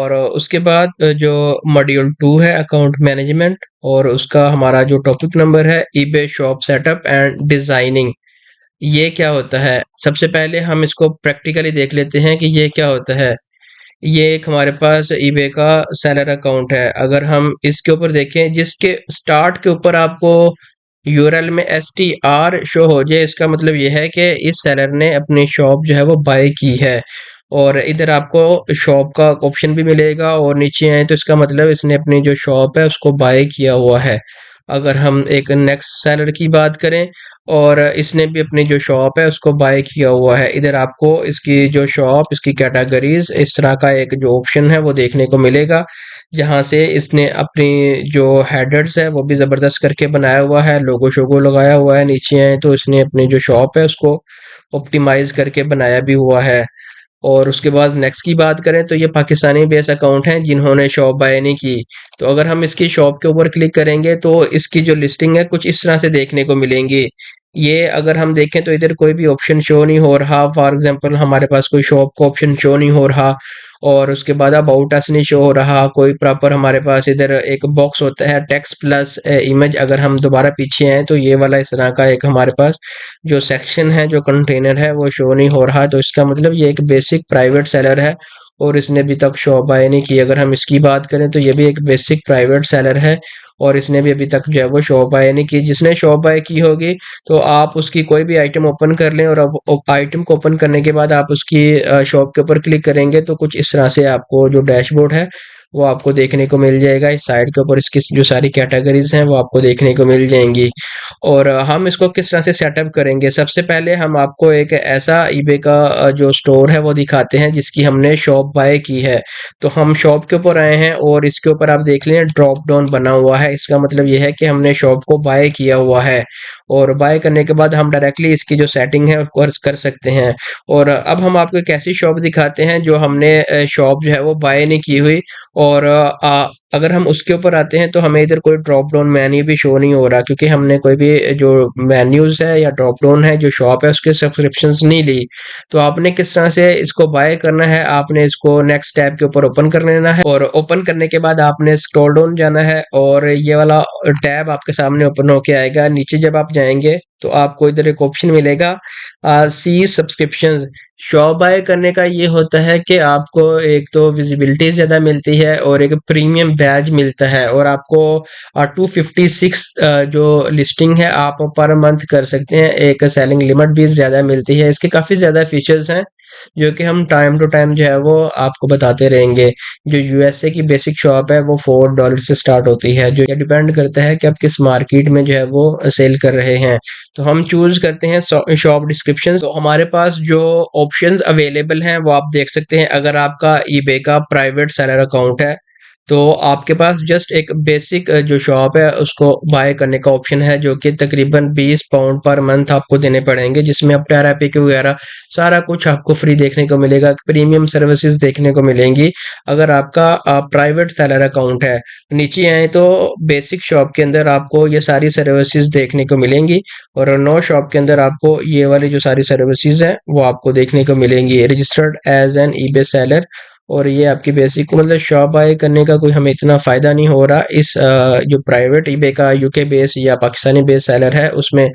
और उसके बाद जो मॉड्यूल 2 है अकाउंट मैनेजमेंट, और उसका हमारा जो टॉपिक नंबर है eBay shop setup and designing. ये क्या होता है? सबसे पहले हम इसको प्रैक्टिकली देख लेते हैं कि ये क्या होता है। ये एक हमारे पास ईबे का सेलर अकाउंट है। अगर हम इसके ऊपर देखें, जिसके स्टार्ट के ऊपर आपको यूआरएल में STR शो हो जाए, इसका मतलब ये है कि इस सेलर ने अपनी शॉप जो है वो बाय की है। और इधर आपको शॉप का ऑप्शन भी मिलेगा, और नीचे आए तो इसका मतलब इसने अपनी जो शॉप है उसको बाय किया हुआ है। अगर हम एक नेक्स्ट सेलर की बात करें, और इसने भी अपनी जो शॉप है उसको बाय किया हुआ है, इधर आपको इसकी जो शॉप, इसकी कैटेगरीज, इस तरह का एक जो ऑप्शन है वो देखने को मिलेगा, जहां से इसने अपनी जो हेडर्स है वो भी जबरदस्त करके बनाया हुआ है, लोगो शोगो लगाया हुआ है। नीचे आए तो इसने अपनी जो शॉप है उसको ऑप्टिमाइज करके बनाया भी हुआ है। और उसके बाद नेक्स्ट की बात करें तो ये पाकिस्तानी बेस अकाउंट हैं जिन्होंने शॉप बाय नहीं की। तो अगर हम इसकी शॉप के ऊपर क्लिक करेंगे तो इसकी जो लिस्टिंग है कुछ इस तरह से देखने को मिलेंगी। ये अगर हम देखें तो इधर कोई भी ऑप्शन शो नहीं हो रहा। फॉर एग्जांपल हमारे पास कोई शॉप का ऑप्शन शो नहीं हो रहा, और उसके बाद अबाउट अस नहीं शो हो रहा कोई प्रॉपर। हमारे पास इधर एक बॉक्स होता है टेक्स्ट प्लस इमेज। अगर हम दोबारा पीछे आए तो ये वाला इस तरह का एक हमारे पास जो सेक्शन है, जो कंटेनर है, वो शो नहीं हो रहा। तो इसका मतलब ये एक बेसिक प्राइवेट सेलर है, और इसने अभी तक शॉप बाय नहीं की। अगर हम इसकी बात करें तो ये भी एक बेसिक प्राइवेट सेलर है, और इसने भी अभी तक जो है वो शॉप बाय नहीं की। जिसने शॉप बाय की होगी तो आप उसकी कोई भी आइटम ओपन कर लें, और अब आइटम को ओपन करने के बाद आप उसकी शॉप के ऊपर क्लिक करेंगे तो कुछ इस तरह से आपको जो डैशबोर्ड है वो आपको देखने को मिल जाएगा। इस साइड के ऊपर इसकी जो सारी कैटेगरीज हैं वो आपको देखने को मिल जाएंगी। और हम इसको किस तरह से सेटअप करेंगे, सबसे पहले हम आपको एक ऐसा ईबे का जो स्टोर है वो दिखाते हैं जिसकी हमने शॉप बाय की है। तो हम शॉप के ऊपर आए हैं, और इसके ऊपर आप देख लें ड्रॉप डाउन बना हुआ है। इसका मतलब ये है कि हमने शॉप को बाय किया हुआ है, और बाय करने के बाद हम डायरेक्टली इसकी जो सेटिंग है उसको कर सकते हैं। और अब हम आपको एक ऐसी शॉप दिखाते हैं जो हमने शॉप जो है वो बाय नहीं की हुई। और अगर हम उसके ऊपर आते हैं तो हमें इधर कोई ड्रॉप डाउन मेन्यू भी शो नहीं हो रहा, क्योंकि हमने कोई भी जो मेन्यूज है या ड्रॉप डाउन है जो शॉप है उसके सब्सक्रिप्शंस नहीं ली। तो आपने किस तरह से इसको बाय करना है, आपने इसको नेक्स्ट टैब के ऊपर ओपन कर लेना है, और ओपन करने के बाद आपने स्क्रॉल डाउन जाना है, और ये वाला टैब आपके सामने ओपन होके आएगा। नीचे जब आप जाएंगे तो आपको इधर एक ऑप्शन मिलेगा सी सब्सक्रिप्शन। शॉप बाय करने का ये होता है कि आपको एक तो विजिबिलिटी ज़्यादा मिलती है, और एक प्रीमियम बैज मिलता है, और आपको 256 जो लिस्टिंग है आप पर मंथ कर सकते हैं। एक सेलिंग लिमिट भी ज़्यादा मिलती है। इसके काफ़ी ज़्यादा फीचर्स हैं जो कि हम टाइम टू टाइम जो है वो आपको बताते रहेंगे। जो यूएसए की बेसिक शॉप है वो $4 से स्टार्ट होती है, जो डिपेंड करता है कि आप किस मार्केट में जो है वो सेल कर रहे हैं। तो हम चूज करते हैं शॉप डिस्क्रिप्शन। तो हमारे पास जो ऑप्शंस अवेलेबल हैं वो आप देख सकते हैं। अगर आपका ईबे का प्राइवेट सेलर अकाउंट है तो आपके पास जस्ट एक बेसिक जो शॉप है उसको बाय करने का ऑप्शन है, जो कि तकरीबन £20 पर मंथ आपको देने पड़ेंगे, जिसमें आप ट्रैफिक वगैरह सारा कुछ आपको फ्री देखने को मिलेगा। प्रीमियम सर्विसेज देखने को मिलेंगी अगर आपका प्राइवेट सेलर अकाउंट है। नीचे आए तो बेसिक शॉप के अंदर आपको ये सारी सर्विसेज देखने को मिलेंगी, और नो शॉप के अंदर आपको ये वाली जो सारी सर्विसेज हैं वो आपको देखने को मिलेंगी। Registered as an eBay seller, और ये आपकी बेसिक मतलब शॉप बाय करने का कोई हमें इतना फ़ायदा नहीं हो रहा इस जो प्राइवेट ईबे का यूके बेस या पाकिस्तानी बेस सेलर है उसमें।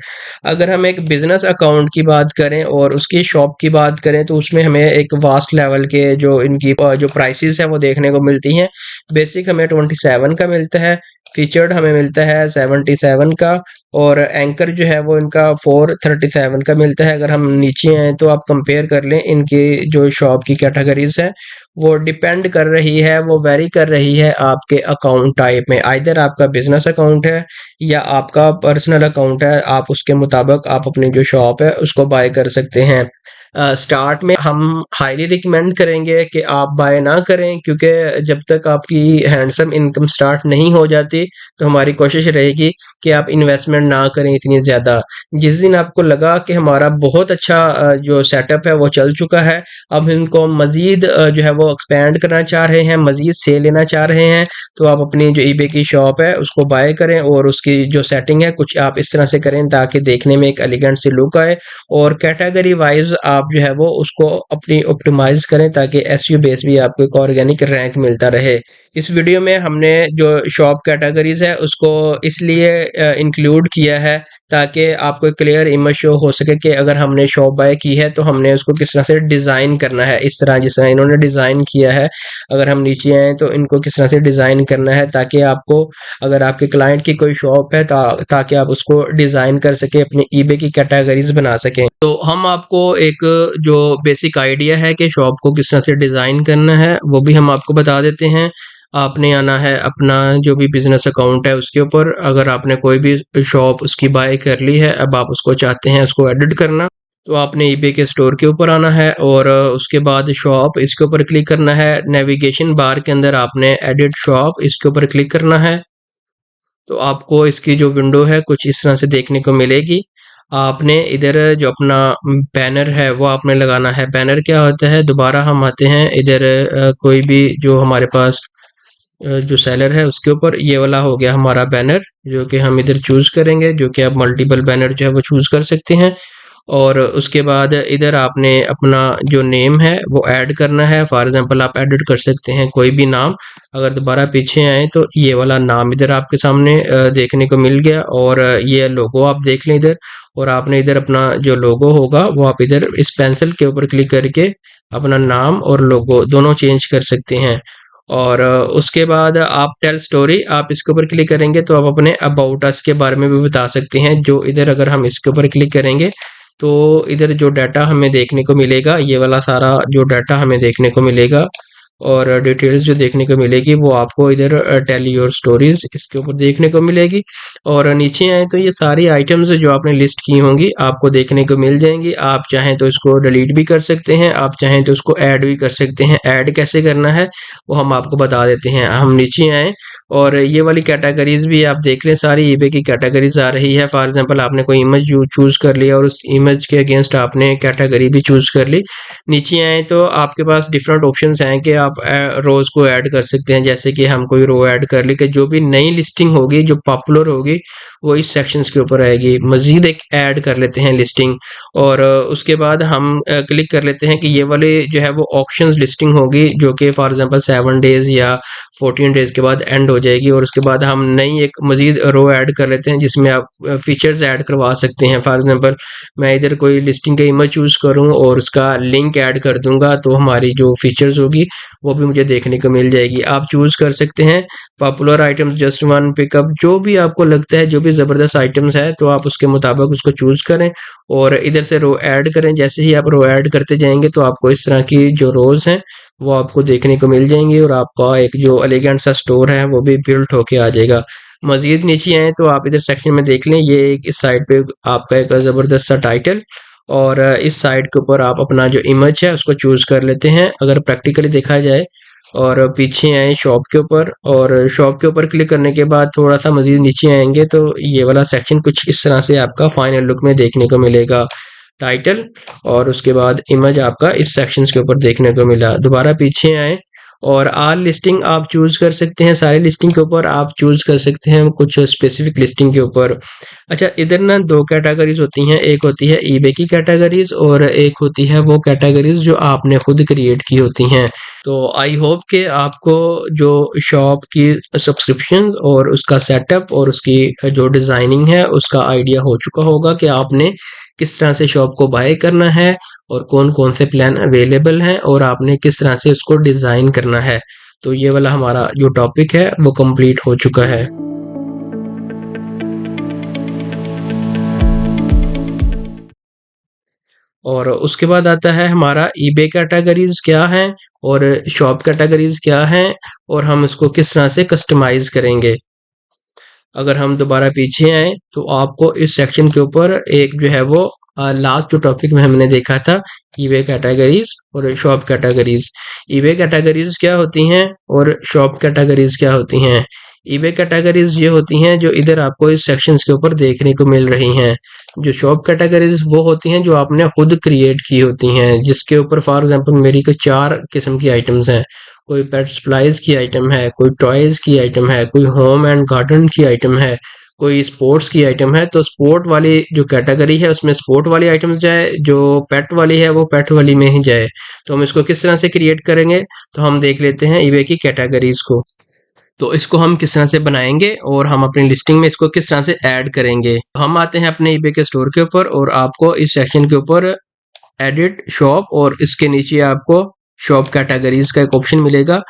अगर हम एक बिजनेस अकाउंट की बात करें और उसकी शॉप की बात करें तो उसमें हमें एक वास्ट लेवल के जो इनकी जो प्राइसेस है वो देखने को मिलती हैं। बेसिक हमें 27 का मिलता है, फीचर्ड हमें मिलता है 77 का, और एंकर जो है वो इनका 437 का मिलता है। अगर हम नीचे आए तो आप कंपेयर कर लें इनकी जो शॉप की कैटेगरीज है वो डिपेंड कर रही है, वो वेरी कर रही है आपके अकाउंट टाइप में। आइदर आपका बिजनेस अकाउंट है या आपका पर्सनल अकाउंट है, आप उसके मुताबिक आप अपनी जो शॉप है उसको बाय कर सकते हैं। स्टार्ट में हम हाईली रिकमेंड करेंगे कि आप बाय ना करें, क्योंकि जब तक आपकी हैंडसम इनकम स्टार्ट नहीं हो जाती तो हमारी कोशिश रहेगी कि आप इन्वेस्टमेंट ना करें इतनी ज़्यादा। जिस दिन आपको लगा कि हमारा बहुत अच्छा जो सेटअप है वो चल चुका है, अब इनको मज़ीद जो है वो एक्सपेंड करना चाह रहे हैं, मज़ीद सेल लेना चाह रहे हैं, तो आप अपनी जो ईबे की शॉप है उसको बाय करें, और उसकी जो सेटिंग है कुछ आप इस तरह से करें ताकि देखने में एक एलिगेंट सी लुक आए, और कैटेगरी वाइज आप जो है वो उसको अपनी ऑप्टिमाइज करें ताकि एसईओ बेस भी आपको एक ऑर्गेनिक रैंक मिलता रहे। इस वीडियो में हमने जो शॉप कैटेगरीज है उसको इसलिए इंक्लूड किया है ताकि आपको एक क्लियर इमेज शो हो सके कि अगर हमने शॉप बाय की है तो हमने उसको किस तरह से डिज़ाइन करना है, इस तरह जिस तरह इन्होंने डिज़ाइन किया है। अगर हम नीचे आए तो इनको किस तरह से डिज़ाइन करना है ताकि आपको, अगर आपके क्लाइंट की कोई शॉप है ताकि आप उसको डिज़ाइन कर सके, अपने ईबे की कैटेगरीज बना सकें। तो हम आपको एक जो बेसिक आइडिया है कि शॉप को किस तरह से डिज़ाइन करना है वो भी हम आपको बता देते हैं। आपने आना है अपना जो भी बिजनेस अकाउंट है उसके ऊपर, अगर आपने कोई भी शॉप उसकी बाय कर ली है, अब आप उसको चाहते हैं उसको एडिट करना, तो आपने ईबे के स्टोर के ऊपर आना है और उसके बाद शॉप इसके ऊपर क्लिक करना है। नेविगेशन बार के अंदर आपने एडिट शॉप इसके ऊपर क्लिक करना है। तो आपको इसकी जो विंडो है कुछ इस तरह से देखने को मिलेगी। आपने इधर जो अपना बैनर है वो आपने लगाना है। बैनर क्या होता है, दोबारा हम आते हैं इधर, कोई भी जो हमारे पास जो सेलर है उसके ऊपर, ये वाला हो गया हमारा बैनर जो कि हम इधर चूज करेंगे, जो कि आप मल्टीपल बैनर जो है वो चूज कर सकते हैं। और उसके बाद इधर आपने अपना जो नेम है वो ऐड करना है। फॉर एग्जांपल आप एडिट कर सकते हैं कोई भी नाम। अगर दोबारा पीछे आए तो ये वाला नाम इधर आपके सामने देखने को मिल गया, और ये लोगो आप देख लें इधर। और आपने इधर अपना जो लोगो होगा वो आप इधर इस पेंसिल के ऊपर क्लिक करके अपना नाम और लोगो दोनों चेंज कर सकते हैं। और उसके बाद आप टेल स्टोरी, आप इसके ऊपर क्लिक करेंगे तो आप अपने अबाउट अस के बारे में भी बता सकते हैं। जो इधर अगर हम इसके ऊपर क्लिक करेंगे तो इधर जो डाटा हमें देखने को मिलेगा, ये वाला सारा जो डाटा हमें देखने को मिलेगा और डिटेल्स जो देखने को मिलेगी वो आपको इधर टेल योर स्टोरीज इसके ऊपर देखने को मिलेगी। और नीचे आए तो ये सारी आइटम्स जो आपने लिस्ट की होंगी आपको देखने को मिल जाएंगी। आप चाहें तो इसको डिलीट भी कर सकते हैं, आप चाहें तो इसको ऐड भी कर सकते हैं। ऐड कैसे करना है वो हम आपको बता देते हैं। हम नीचे आए और ये वाली कैटेगरीज भी आप देख लें, सारी ईबे की कैटेगरीज आ रही है। फॉर एग्जांपल आपने कोई इमेज चूज कर लिया और उस इमेज के अगेंस्ट आपने कैटेगरी भी चूज कर ली। नीचे आए तो आपके पास डिफरेंट ऑप्शंस हैं कि आप रोज को ऐड कर सकते हैं। जैसे कि हम कोई रो ऐड कर ली कि जो भी नई लिस्टिंग होगी जो पॉपुलर होगी वो इस सेक्शंस के ऊपर आएगी। मजीद एक ऐड कर लेते हैं लिस्टिंग, और उसके बाद हम क्लिक कर लेते हैं कि ये वाले जो है वो ऑप्शंस लिस्टिंग होगी जो कि फॉर एग्जांपल 7 डेज या 14 डेज के बाद एंड हो जाएगी। और उसके बाद हम नई एक मजीद रो ऐड कर लेते हैं जिसमें आप फीचर्स ऐड करवा सकते हैं। फॉर एग्जांपल मैं इधर कोई लिस्टिंग का इमेज चूज करूं और उसका लिंक ऐड कर दूंगा तो हमारी जो फीचर्स होगी वो भी मुझे देखने को मिल जाएगी। आप चूज कर सकते हैं popular items, just one pickup, जो भी आपको लगता है जो भी ज़बरदस्त आइटम्स है तो आप उसके मुताबिक उसको चूज करें और इधर से रो ऐड करें। जैसे ही आप रो ऐड करते जाएंगे तो आपको इस तरह की जो रोज हैं वो आपको देखने को मिल जाएंगी और आपका एक जो एलिगेंट सा स्टोर है वो भी बिल्ट होके आ जाएगा। मजीद नीचे आए तो आप इधर सेक्शन में देख लें, ये एक इस साइड पे आपका एक ज़बरदस्त सा टाइटल, और इस साइड के ऊपर आप अपना जो इमेज है उसको चूज कर लेते हैं अगर प्रैक्टिकली देखा जाए। और पीछे आए शॉप के ऊपर, और शॉप के ऊपर क्लिक करने के बाद थोड़ा सा मजीद नीचे आएंगे तो ये वाला सेक्शन कुछ इस तरह से आपका फाइनल लुक में देखने को मिलेगा। टाइटल और उसके बाद इमेज आपका इस सेक्शंस के ऊपर देखने को मिला। दोबारा पीछे आए और आल लिस्टिंग आप चूज कर सकते हैं। सारी लिस्टिंग के ऊपर आप चूज कर सकते हैं कुछ स्पेसिफिक लिस्टिंग के ऊपर। अच्छा, इधर ना दो कैटेगरीज होती हैं, एक होती है ईबे की कैटेगरीज और एक होती है वो कैटेगरीज जो आपने खुद क्रिएट की होती हैं। तो आई होप कि आपको जो शॉप की सब्सक्रिप्शन और उसका सेटअप और उसकी जो डिज़ाइनिंग है उसका आइडिया हो चुका होगा कि आपने किस तरह से शॉप को बाय करना है और कौन कौन से प्लान अवेलेबल हैं और आपने किस तरह से उसको डिज़ाइन करना है। तो ये वाला हमारा जो टॉपिक है वो कंप्लीट हो चुका है। और उसके बाद आता है हमारा ईबे कैटेगरीज क्या हैं और शॉप कैटेगरीज क्या हैं और हम इसको किस तरह से कस्टमाइज करेंगे। अगर हम दोबारा पीछे आए तो आपको इस सेक्शन के ऊपर एक जो है वो लास्ट जो टॉपिक में हमने देखा था ईबे कैटेगरीज और शॉप कैटेगरीज। ईबे कैटेगरीज क्या होती हैं और शॉप कैटेगरीज क्या होती हैं। ईबे कैटेगरीज ये होती हैं जो इधर आपको इस सेक्शंस के ऊपर देखने को मिल रही हैं। जो शॉप कैटेगरीज वो होती हैं जो आपने खुद क्रिएट की होती हैं, जिसके ऊपर फॉर एग्जांपल मेरी कोई 4 किस्म की आइटम्स हैं। कोई पेट सप्लाईज की आइटम है, कोई टॉयज की आइटम है, कोई होम एंड गार्डन की आइटम है, कोई स्पोर्ट्स की आइटम है तो स्पोर्ट वाली जो कैटेगरी है उसमें स्पोर्ट वाली आइटम जाए, जो पेट वाली है वो पेट वाली में ही जाए। तो हम इसको किस तरह से क्रिएट करेंगे, तो हम देख लेते हैं ईबे की कैटेगरीज को। तो इसको हम किस तरह से बनाएंगे और हम अपनी लिस्टिंग में इसको किस तरह से ऐड करेंगे। हम आते हैं अपने ईबे के स्टोर के ऊपर और आपको इस सेक्शन के ऊपर एडिट शॉप और इसके नीचे आपको शॉप कैटेगरीज का एक ऑप्शन मिलेगा।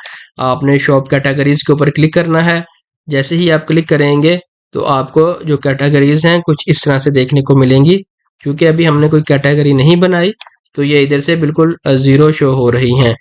आपने शॉप कैटेगरीज के ऊपर क्लिक करना है। जैसे ही आप क्लिक करेंगे तो आपको जो कैटेगरीज हैं कुछ इस तरह से देखने को मिलेंगी। क्योंकि अभी हमने कोई कैटेगरी नहीं बनाई तो ये इधर से बिल्कुल ज़ीरो शो हो रही हैं।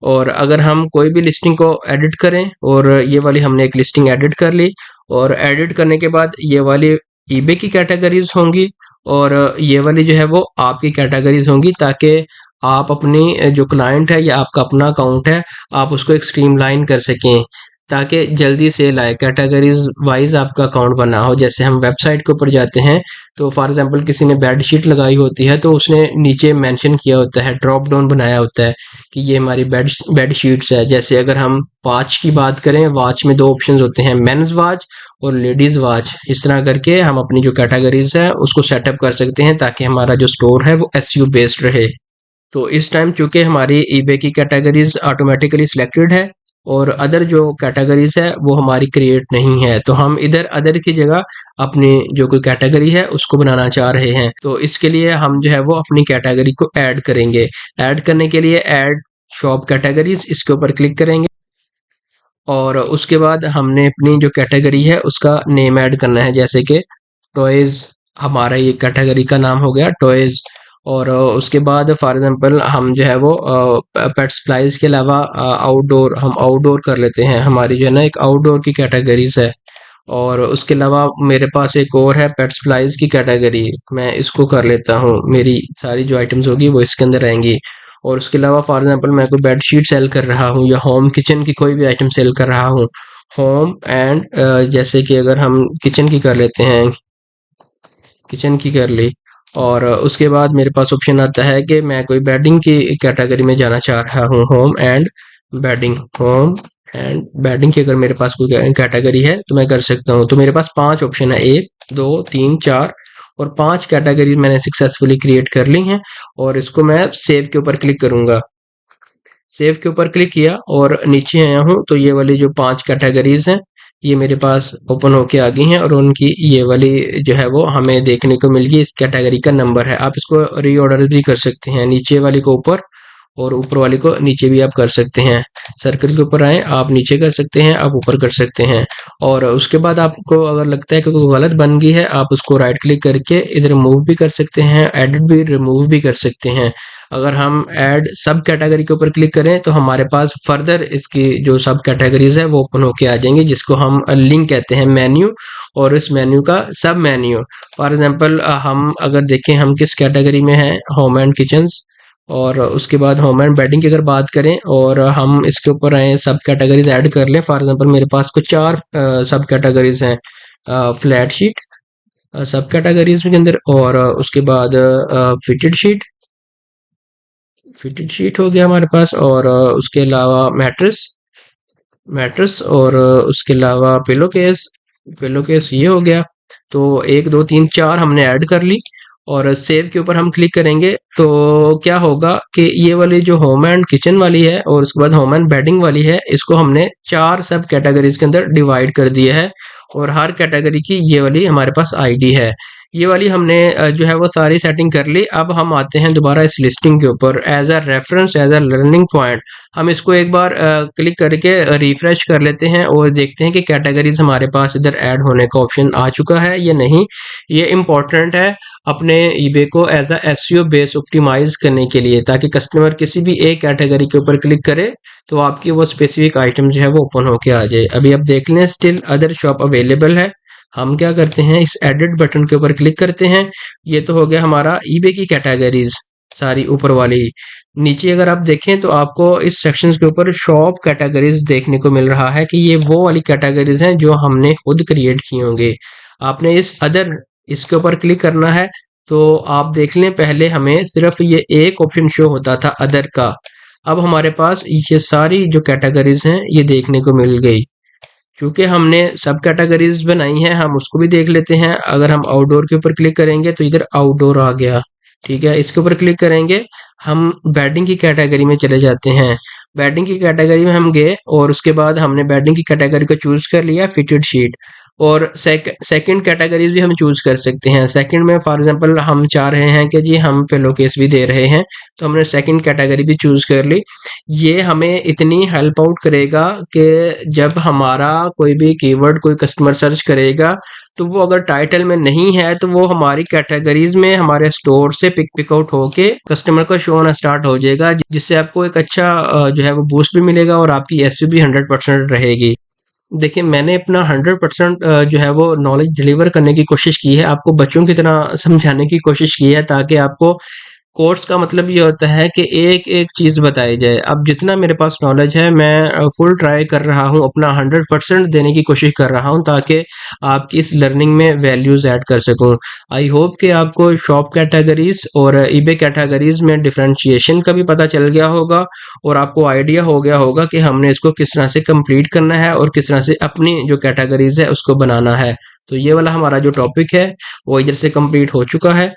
और अगर हम कोई भी लिस्टिंग को एडिट करें, और ये वाली हमने एक लिस्टिंग एडिट कर ली, और एडिट करने के बाद ये वाली ईबे की कैटेगरीज होंगी और ये वाली जो है वो आपकी कैटेगरीज होंगी, ताकि आप अपनी जो क्लाइंट है या आपका अपना अकाउंट है आप उसको एक स्ट्रीमलाइन कर सकें, ताकि जल्दी सेल आए। कैटेगरीज वाइज आपका अकाउंट बना हो। जैसे हम वेबसाइट के ऊपर जाते हैं तो फॉर एग्जांपल किसी ने बेडशीट लगाई होती है तो उसने नीचे मेंशन किया होता है, ड्रॉप डाउन बनाया होता है कि ये हमारी बेड शीट्स है। जैसे अगर हम वॉच की बात करें, वॉच में दो ऑप्शन होते हैं, मेंस वॉच और लेडीज वॉच। इस तरह करके हम अपनी जो कैटेगरीज है उसको सेटअप कर सकते हैं ताकि हमारा जो स्टोर है वो एसईओ बेस्ड रहे। तो इस टाइम चूंकि हमारी ईबे की कैटेगरीज ऑटोमेटिकली सिलेक्टेड है और अदर जो कैटेगरीज है वो हमारी क्रिएट नहीं है, तो हम इधर अदर की जगह अपनी जो कोई कैटेगरी है उसको बनाना चाह रहे हैं। तो इसके लिए हम जो है वो अपनी कैटेगरी को ऐड करेंगे। ऐड करने के लिए ऐड शॉप कैटेगरीज, इसके ऊपर क्लिक करेंगे और उसके बाद हमने अपनी जो कैटेगरी है उसका नेम ऐड करना है। जैसे कि टॉयज, हमारा ये कैटेगरी का नाम हो गया टॉयज। और उसके बाद फॉर एग्जांपल हम जो है वो पेट सप्लाईज के अलावा आउटडोर, हम आउटडोर कर लेते हैं। हमारी जो है ना एक आउटडोर की कैटेगरीज है। और उसके अलावा मेरे पास एक और है पेट सप्लाईज की कैटेगरी, मैं इसको कर लेता हूँ। मेरी सारी जो आइटम्स होगी वो इसके अंदर आएंगी। और उसके अलावा फॉर एग्जांपल मैं कोई बेडशीट सेल कर रहा हूँ या होम किचन की कोई भी आइटम सेल कर रहा हूँ, होम एंड जैसे कि अगर हम किचन की कर लेते हैं, किचन की कर ली। और उसके बाद मेरे पास ऑप्शन आता है कि मैं कोई बेडिंग की कैटेगरी में जाना चाह रहा हूँ, home and bedding. Home and bedding की अगर मेरे पास कोई कैटेगरी है तो मैं कर सकता हूँ। तो मेरे पास 5 ऑप्शन है, 1 2 3 4 और 5 कैटेगरी मैंने सक्सेसफुली क्रिएट कर ली हैं। और इसको मैं सेव के ऊपर क्लिक करूंगा। सेव के ऊपर क्लिक किया और नीचे आया हूँ तो ये वाली जो 5 कैटेगरीज हैं ये मेरे पास ओपन होके आ गई हैं और उनकी ये वाली जो है वो हमें देखने को मिल गई। इस कैटेगरी का नंबर है। आप इसको रीऑर्डर भी कर सकते हैं, नीचे वाली को ऊपर और ऊपर वाली को नीचे भी आप कर सकते हैं। सर्कल के ऊपर आए, आप नीचे कर सकते हैं, आप ऊपर कर सकते हैं। और उसके बाद आपको अगर लगता है कि कोई गलत बन गई है, आप उसको राइट क्लिक करके इधर मूव भी कर सकते हैं, एडिट भी रिमूव भी कर सकते हैं। अगर हम ऐड सब कैटेगरी के ऊपर क्लिक करें तो हमारे पास फर्दर इसकी जो सब कैटेगरीज है वो ओपन होके आ जाएंगे, जिसको हम लिंक कहते हैं, मेन्यू। और इस मेन्यू का सब मेन्यू, फॉर एग्जांपल हम अगर देखें हम किस कैटेगरी में हैं, होम एंड किचन्स। और उसके बाद होम एंड बेडिंग की अगर बात करें और हम इसके ऊपर आए सब कैटेगरीज ऐड कर लें। फॉर एग्जांपल मेरे पास कुछ 4 सब कैटेगरीज हैं, फ्लैट शीट सब कैटेगरीज के अंदर, और उसके बाद फिटेड शीट, फिटेड शीट हो गया हमारे पास। और उसके अलावा मैट्रेस, मैट्रेस और उसके अलावा पिलो केस, पिलो केस ये हो गया। तो 1 2 3 4 हमने ऐड कर ली और सेव के ऊपर हम क्लिक करेंगे तो क्या होगा कि ये वाली जो होम एंड किचन वाली है और उसके बाद होम एंड बेडिंग वाली है, इसको हमने 4 सब कैटेगरीज के अंदर डिवाइड कर दिया है। और हर कैटेगरी की ये वाली हमारे पास आईडी है। ये वाली हमने जो है वो सारी सेटिंग कर ली। अब हम आते हैं दोबारा इस लिस्टिंग के ऊपर as a reference, as a learning point. हम इसको एक बार क्लिक करके रिफ्रेश कर लेते हैं और देखते हैं कि कैटेगरीज हमारे पास इधर ऐड होने का ऑप्शन आ चुका है या नहीं। ये इम्पोर्टेंट है अपने ईबे को as a SEO base optimise करने के लिए, ताकि कस्टमर किसी भी एक कैटेगरी के ऊपर क्लिक करे तो आपकी वो स्पेसिफिक आइटम जो है वो ओपन होके आ जाए। अभी आप देख लें स्टिल अदर शॉप अवेलेबल है। हम क्या करते हैं, इस एडिट बटन के ऊपर क्लिक करते हैं। ये तो हो गया हमारा ईबे की कैटेगरीज सारी ऊपर वाली। नीचे अगर आप देखें तो आपको इस सेक्शंस के ऊपर शॉप कैटेगरीज देखने को मिल रहा है कि ये वो वाली कैटेगरीज हैं जो हमने खुद क्रिएट किए होंगे। आपने इस अदर, इसके ऊपर क्लिक करना है। तो आप देख लें पहले हमें सिर्फ ये एक ऑप्शन शो होता था अदर का, अब हमारे पास ये सारी जो कैटेगरीज हैं ये देखने को मिल गई। क्योंकि हमने सब कैटेगरीज बनाई हैं, हम उसको भी देख लेते हैं। अगर हम आउटडोर के ऊपर क्लिक करेंगे तो इधर आउटडोर आ गया। ठीक है, इसके ऊपर क्लिक करेंगे, हम बेडिंग की कैटेगरी में चले जाते हैं। बेडिंग की कैटेगरी में हम गए और उसके बाद हमने बेडिंग की कैटेगरी को चूज कर लिया, फिटेड शीट। और सेकंड कैटेगरीज भी हम चूज कर सकते हैं। सेकंड में फॉर एग्जांपल हम चाह रहे हैं कि जी हम पिलो केस भी दे रहे हैं, तो हमने सेकंड कैटेगरी भी चूज कर ली। ये हमें इतनी हेल्प आउट करेगा कि जब हमारा कोई भी कीवर्ड कोई कस्टमर सर्च करेगा, तो वो अगर टाइटल में नहीं है तो वो हमारी कैटेगरीज में हमारे स्टोर से पिक आउट होके कस्टमर को शो होना स्टार्ट हो जाएगा, जिससे आपको एक अच्छा जो है वो बूस्ट भी मिलेगा और आपकी एसईओ भी 100% रहेगी। देखिए, मैंने अपना 100% जो है वो नॉलेज डिलीवर करने की कोशिश की है, आपको बच्चों की तरह समझाने की कोशिश की है, ताकि आपको कोर्स का मतलब ये होता है कि एक एक चीज बताई जाए। अब जितना मेरे पास नॉलेज है, मैं फुल ट्राई कर रहा हूँ, अपना 100% देने की कोशिश कर रहा हूँ, ताकि आपकी इस लर्निंग में वैल्यूज ऐड कर सकूँ। आई होप कि आपको शॉप कैटेगरीज और ईबे कैटेगरीज में डिफरेंशिएशन का भी पता चल गया होगा, और आपको आइडिया हो गया होगा कि हमने इसको किस तरह से कंप्लीट करना है और किस तरह से अपनी जो कैटेगरीज है उसको बनाना है। तो ये वाला हमारा जो टॉपिक है वो इधर से कंप्लीट हो चुका है।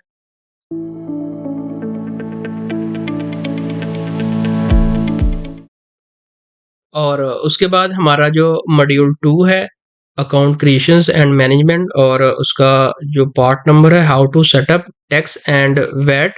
और उसके बाद हमारा जो मॉड्यूल 2 है, अकाउंट क्रिएशंस एंड मैनेजमेंट, और उसका जो पार्ट नंबर है, how to setup tax and VAT,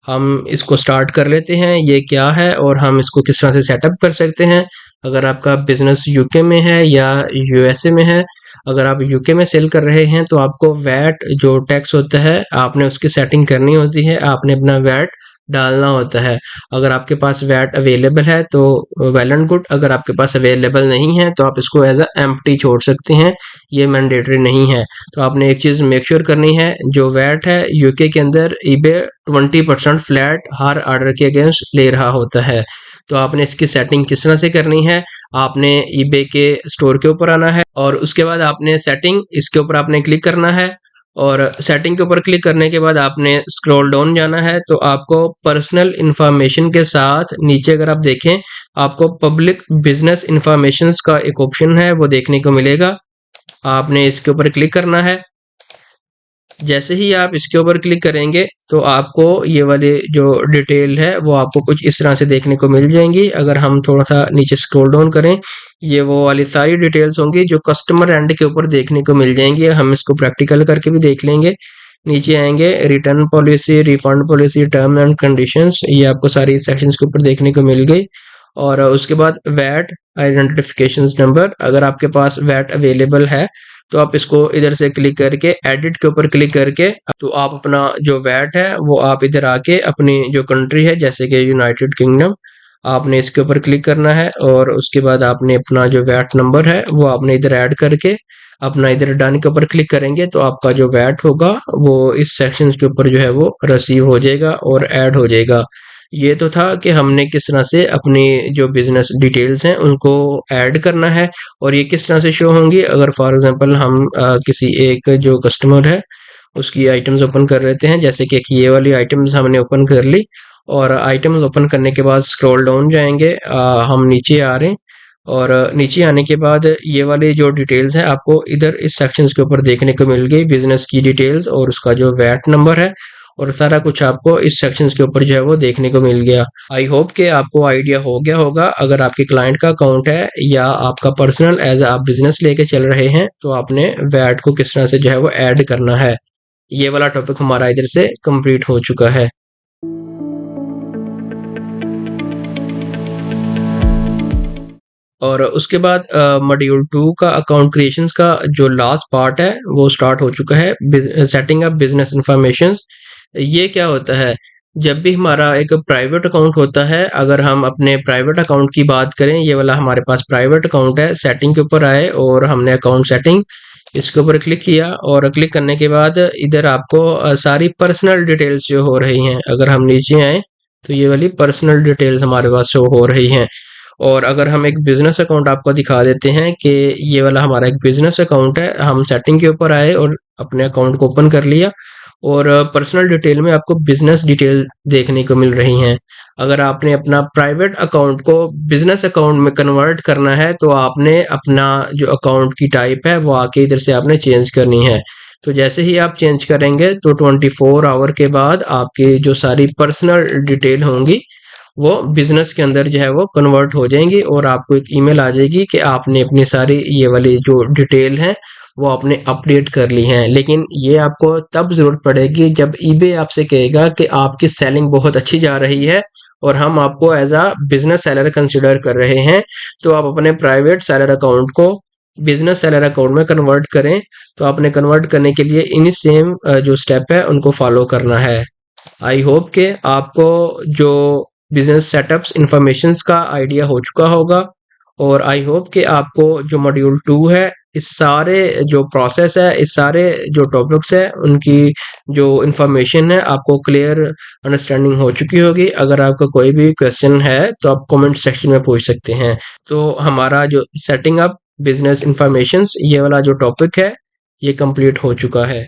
हम इसको स्टार्ट कर लेते हैं। ये क्या है और हम इसको किस तरह से सेटअप कर सकते हैं। अगर आपका बिजनेस यूके में है या यूएसए में है, अगर आप यूके में सेल कर रहे हैं तो आपको वैट जो टैक्स होता है आपने उसकी सेटिंग करनी होती है, आपने अपना वैट डालना होता है। अगर आपके पास वैट अवेलेबल है तो वेल एंड गुड, अगर आपके पास अवेलेबल नहीं है तो आप इसको एज अ एम्प्टी छोड़ सकते हैं, ये मैंडेटरी नहीं है। तो आपने एक चीज़ मेक श्योर करनी है, जो वैट है यूके के अंदर ईबे 20% फ्लैट हर ऑर्डर के अगेंस्ट ले रहा होता है। तो आपने इसकी सेटिंग किस तरह से करनी है, आपने ईबे के स्टोर के ऊपर आना है और उसके बाद आपने सेटिंग इसके ऊपर आपने क्लिक करना है। और सेटिंग के ऊपर क्लिक करने के बाद आपने स्क्रॉल डाउन जाना है, तो आपको पर्सनल इंफॉर्मेशन के साथ नीचे अगर आप देखें, आपको पब्लिक बिजनेस इंफॉर्मेशन का एक ऑप्शन है वो देखने को मिलेगा। आपने इसके ऊपर क्लिक करना है। जैसे ही आप इसके ऊपर क्लिक करेंगे तो आपको ये वाली जो डिटेल है वो आपको कुछ इस तरह से देखने को मिल जाएंगी। अगर हम थोड़ा सा नीचे स्क्रॉल डाउन करें, ये वो वाली सारी डिटेल्स होंगी जो कस्टमर एंड के ऊपर देखने को मिल जाएंगी। हम इसको प्रैक्टिकल करके भी देख लेंगे। नीचे आएंगे, return policy, refund policy, term and conditions, ये आपको सारी सेक्शंस के ऊपर देखने को मिल गई। और उसके बाद वैट आइडेंटिफिकेशन नंबर, अगर आपके पास वैट अवेलेबल है तो आप इसको इधर से क्लिक करके एडिट के ऊपर क्लिक करके, तो आप अपना जो वैट है वो आप इधर आके अपनी जो कंट्री है जैसे कि यूनाइटेड किंगडम, आपने इसके ऊपर क्लिक करना है और उसके बाद आपने अपना जो वैट नंबर है वो आपने इधर ऐड करके अपना इधर डन के ऊपर क्लिक करेंगे, तो आपका जो वैट होगा वो इस सेक्शन के ऊपर जो है वो रिसीव हो जाएगा और ऐड हो जाएगा। ये तो था कि हमने किस तरह से अपनी जो बिजनेस डिटेल्स हैं उनको ऐड करना है और ये किस तरह से शो होंगी। अगर फॉर एग्जांपल हम किसी एक जो कस्टमर है उसकी आइटम्स ओपन कर लेते हैं, जैसे कि एक ये वाली आइटम्स हमने ओपन कर ली, और आइटम्स ओपन करने के बाद स्क्रॉल डाउन जाएंगे, हम नीचे आ रहे हैं, और नीचे आने के बाद ये वाली जो डिटेल्स है आपको इधर इस सेक्शंस के ऊपर देखने को मिल गई, बिजनेस की डिटेल्स और उसका जो वैट नंबर है, और सारा कुछ आपको इस सेक्शंस के ऊपर जो है वो देखने को मिल गया। आई होप कि आपको आइडिया हो गया होगा। अगर आपके क्लाइंट का अकाउंट है या आपका पर्सनल एज आप बिजनेस लेके चल रहे हैं तो आपने वैट को किस तरह से जो है वो ऐड करना है। ये वाला टॉपिक हमारा इधर से कंप्लीट हो चुका है। और उसके बाद मॉड्यूल 2 का अकाउंट क्रिएशंस का जो लास्ट पार्ट है वो स्टार्ट हो चुका है, सेटिंग अप बिजनेस इंफॉर्मेशन। ये क्या होता है, जब भी हमारा एक प्राइवेट अकाउंट होता है, अगर हम अपने प्राइवेट अकाउंट की बात करें, ये वाला हमारे पास प्राइवेट अकाउंट है, सेटिंग के ऊपर आए और हमने अकाउंट सेटिंग इसके ऊपर क्लिक किया, और क्लिक करने के बाद इधर आपको सारी पर्सनल डिटेल्स जो हो रही हैं, अगर हम नीचे आए तो ये वाली पर्सनल डिटेल्स हमारे पास शो हो रही हैं। और अगर हम एक बिजनेस अकाउंट आपको दिखा देते हैं कि ये वाला हमारा एक बिजनेस अकाउंट है, हम सेटिंग के ऊपर आए और अपने अकाउंट को ओपन कर लिया, और पर्सनल डिटेल में आपको बिजनेस डिटेल देखने को मिल रही हैं। अगर आपने अपना प्राइवेट अकाउंट को बिजनेस अकाउंट में कन्वर्ट करना है तो आपने अपना जो अकाउंट की टाइप है वो आके इधर से आपने चेंज करनी है। तो जैसे ही आप चेंज करेंगे तो 24 आवर के बाद आपकी जो सारी पर्सनल डिटेल होंगी वो बिजनेस के अंदर जो है वो कन्वर्ट हो जाएंगी और आपको एक ईमेल आ जाएगी कि आपने अपनी सारी ये वाली जो डिटेल है वो आपने अपडेट कर ली है। लेकिन ये आपको तब जरूरत पड़ेगी जब ईबे आपसे कहेगा कि आपकी सेलिंग बहुत अच्छी जा रही है और हम आपको as a business seller consider कर रहे हैं। तो आप अपने प्राइवेट सेलर अकाउंट को बिजनेस सेलर अकाउंट में कन्वर्ट करें। तो आपने कन्वर्ट करने के लिए इन सेम जो स्टेप है उनको फॉलो करना है। आई होप कि आपको जो बिजनेस सेटअप्स इंफॉर्मेशंस का आइडिया हो चुका होगा और आई होप कि आपको जो मॉड्यूल 2 है इस सारे जो प्रोसेस है इस सारे जो टॉपिक्स है उनकी जो इंफॉर्मेशन है आपको क्लियर अंडरस्टैंडिंग हो चुकी होगी। अगर आपका कोई भी क्वेश्चन है तो आप कमेंट सेक्शन में पूछ सकते हैं। तो हमारा जो सेटिंग अप बिजनेस इंफॉर्मेशंस ये वाला जो टॉपिक है ये कंप्लीट हो चुका है।